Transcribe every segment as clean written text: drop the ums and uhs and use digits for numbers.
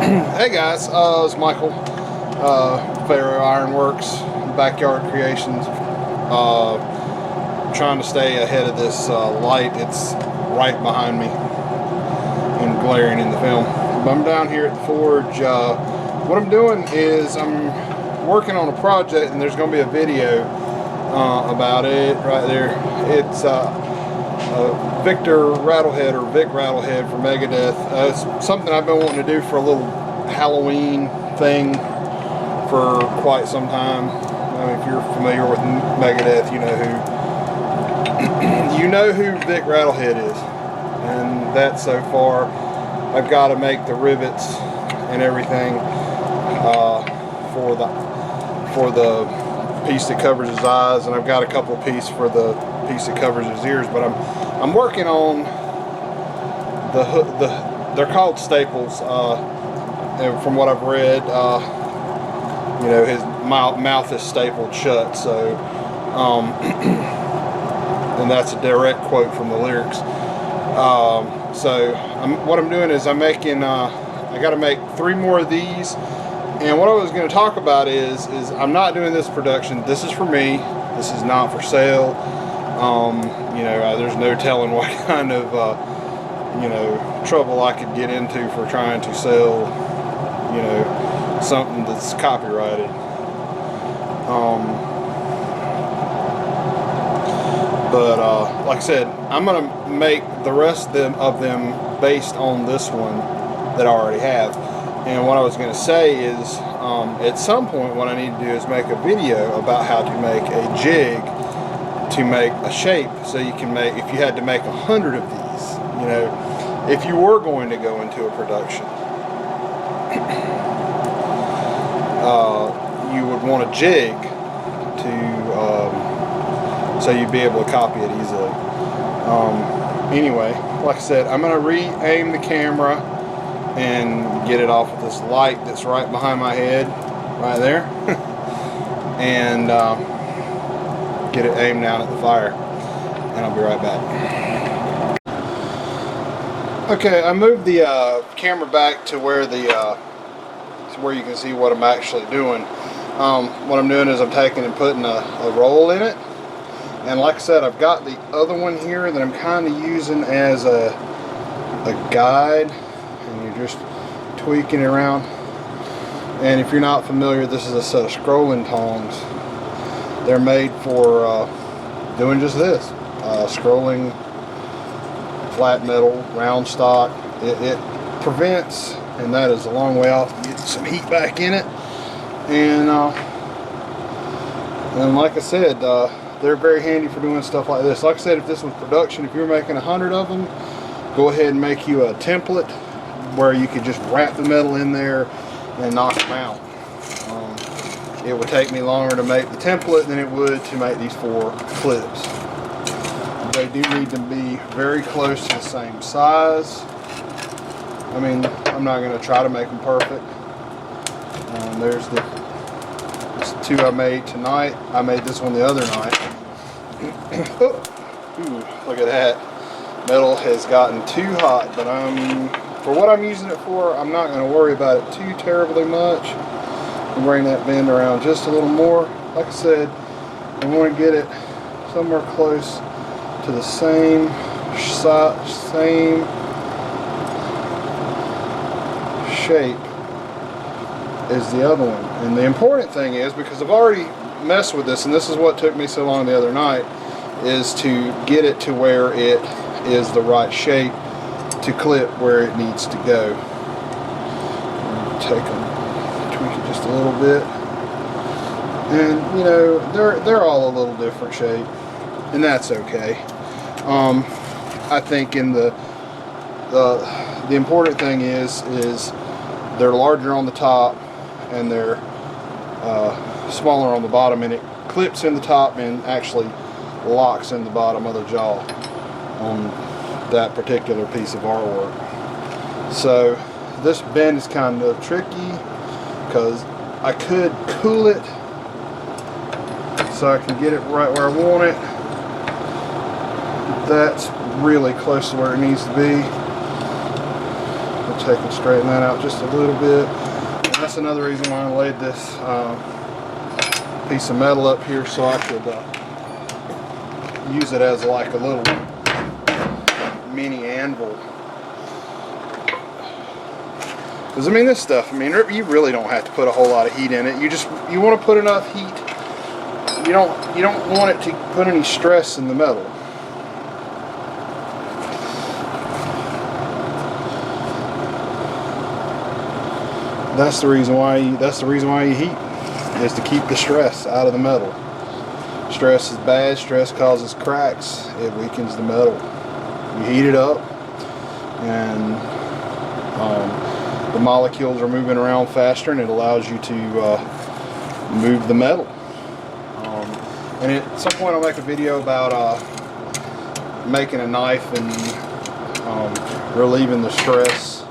Hey guys, it's Michael, Faro Ironworks, Backyard Creations. Trying to stay ahead of this light. It's right behind me and glaring in the film. But I'm down here at the forge. What I'm doing is I'm working on a project, and there's going to be a video about it right there. It's Victor Rattlehead, or Vic Rattlehead from Megadeth. It's something I've been wanting to do for a little Halloween thing for quite some time. I mean, if you're familiar with Megadeth, you know who Vic Rattlehead is, and that so far I've got to make the rivets and everything for the piece that covers his eyes, and I've got a couple of pieces for the piece that covers his ears. But I'm working on they're called staples. And from what I've read, his mouth is stapled shut. So, and that's a direct quote from the lyrics. So what I'm doing is I'm making. I got to make 3 more of these. And what I was going to talk about is I'm not doing this production. This is for me. This is not for sale. There's no telling what kind of trouble I could get into for trying to sell something that's copyrighted. Like I said, I'm gonna make the rest of them based on this one that I already have. And what I was gonna say is at some point what I need to do is make a video about how to make a jig to make a shape, so you can make, if you had to make 100 of these, if you were going to go into a production, you would want a jig to so you'd be able to copy it easily. Anyway, like I said, I'm going to re-aim the camera and get it off of this light that's right behind my head, right there, and get it aimed down at the fire, and I'll be right back. Okay, I moved the camera back to where where you can see what I'm actually doing. What I'm doing is I'm taking and putting a roll in it, and like I said, I've got the other one here that I'm kind of using as a guide, and you're just tweaking it around. And if you're not familiar, this is a set of scrolling tongs. They're made for doing just this, scrolling flat metal, round stock. It prevents, and that is a long way off, to get some heat back in it. And like I said, they're very handy for doing stuff like this. Like I said, if this was production, if you were making 100 of them, go ahead and make you a template where you could just wrap the metal in there and knock them out. It would take me longer to make the template than it would to make these 4 clips. They do need to be very close to the same size. I mean, I'm not going to try to make them perfect. There's the 2 I made tonight. I made this one the other night. Ooh, look at that. Metal has gotten too hot, but for what I'm using it for, I'm not going to worry about it too terribly much. I'll bring that bend around just a little more. Like I said, I want to get it somewhere close to the same shape as the other one. And the important thing is, because I've already messed with this, and this is what took me so long the other night, is to get it to where it is the right shape to clip where it needs to go. Take them, tweak it just a little bit, and they're all a little different shape, and that's okay. I think in the important thing is they're larger on the top and they're smaller on the bottom, and it clips in the top and actually locks in the bottom of the jaw on that particular piece of artwork. So this bend is kind of tricky because I could cool it so I can get it right where I want it. That's really close to where it needs to be. take and straighten that out just a little bit. And that's another reason why I laid this piece of metal up here, so I could use it as like a little mini anvil. Because I mean, this stuff, I mean, you really don't have to put a whole lot of heat in it. You want to put enough heat. You don't want it to put any stress in the metal. That's the reason why you heat, is to keep the stress out of the metal. Stress is bad. Stress causes cracks. It weakens the metal. You heat it up, and the molecules are moving around faster, and it allows you to move the metal. And at some point I'll make a video about making a knife and relieving the stress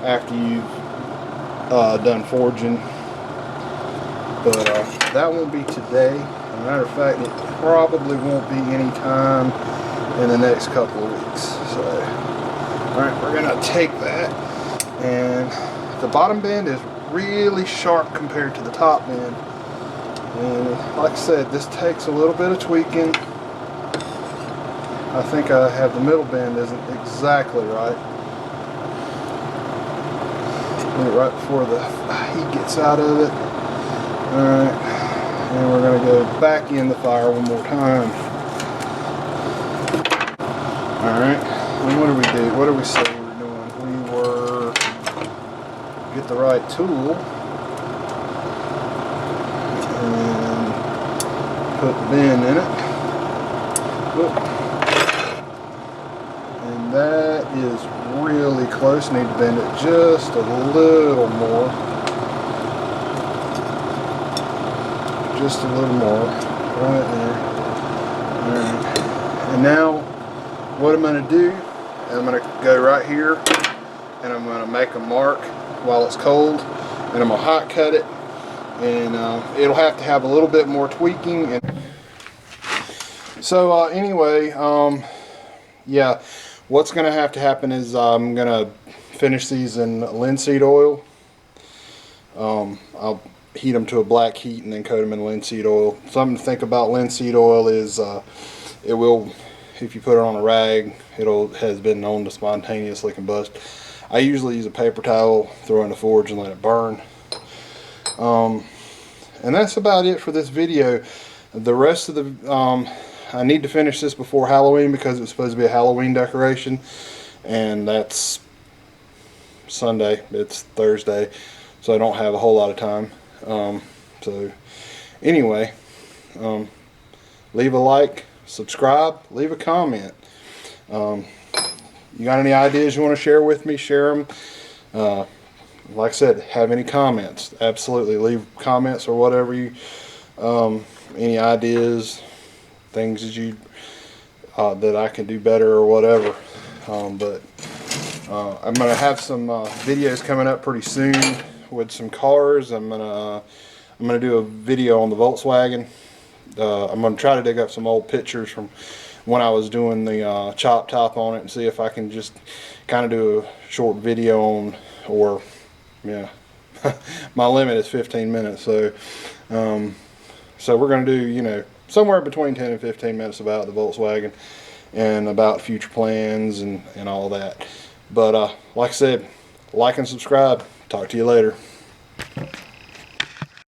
after you've done forging. But that won't be today. As a matter of fact, it probably won't be any time in the next couple of weeks. So, alright, we're going to take that, and the bottom bend is really sharp compared to the top bend. And like I said, this takes a little bit of tweaking. I think I have the middle bend isn't exactly right. Right before the heat gets out of it. Alright, and we're going to go back in the fire one more time. Alright, and what do we do? What do we say we were doing? We were, get the right tool and put the bend in it. Whoop. And that is really close. Need to bend it just a little more. Just a little more. Right there. Alright. And now what I'm going to do, I'm going to go right here, and I'm going to make a mark while it's cold, and I'm going to hot cut it, and it'll have to have a little bit more tweaking. And so anyway, yeah, what's going to have to happen is I'm going to finish these in linseed oil. I'll heat them to a black heat and then coat them in linseed oil. Something to think about linseed oil is it will, if you put it on a rag, has been known to spontaneously combust. I usually use a paper towel, throw it in the forge, and let it burn. And that's about it for this video. The rest of the I need to finish this before Halloween because it's supposed to be a Halloween decoration, and that's Sunday. It's Thursday, so I don't have a whole lot of time. So anyway, leave a like, subscribe, leave a comment. You got any ideas you want to share with me, share them. Like I said, have any comments, absolutely leave comments or whatever you any ideas, things that you that I can do better or whatever. But I'm gonna have some videos coming up pretty soon with some cars. I'm gonna do a video on the Volkswagen. I'm gonna try to dig up some old pictures from when I was doing the chop top on it and see if I can just kind of do a short video on, or yeah, my limit is 15 minutes, so so we're gonna do, you know, somewhere between 10 and 15 minutes about the Volkswagen and about future plans and all that. But like I said, like and subscribe. Talk to you later.